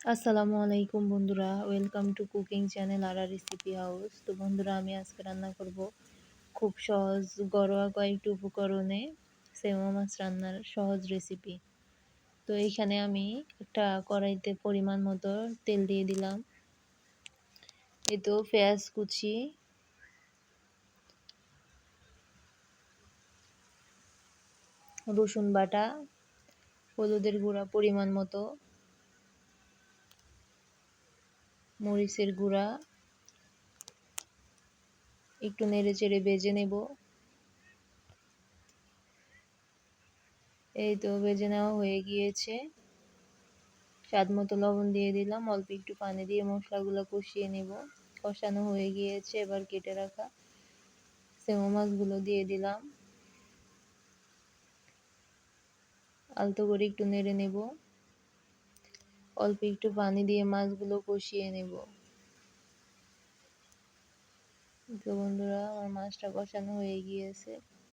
আসসালামু আলাইকুম বন্ধুরা, welcome to cooking channel Ara recipe house. তো বন্ধুরা, আমি আজকে রান্না করব খুব সহজ ঘরোয়া কয়েকটি উপকরণে সেমা মাছ রান্নার সহজ রেসিপি। তো এইখানে আমি একটা কড়াইতে পরিমাণ মতো তেল দিয়ে দিলাম। এই তো পেঁয়াজ কুচি, রসুন বাটা, হলুদের গুঁড়া পরিমাণ মতো, মরিচের গুঁড়া, একটু নেড়ে চেড়ে ভেজে নেব। এই তো ভেজে নেওয়া হয়ে গিয়েছে। স্বাদ মতো লবণ দিয়ে দিলাম, অল্প একটু পানি দিয়ে মশলাগুলো কষিয়ে নেব। কষানো হয়ে গিয়েছে, এবার কেটে রাখা সেমা মাছগুলো দিয়ে দিলাম। আলতো করে একটু নেড়ে নেব, অল্প একটু পানি দিয়ে মাছগুলো কষিয়ে নেব। তো বন্ধুরা, আমার মাছটা কষানো হয়ে গিয়েছে।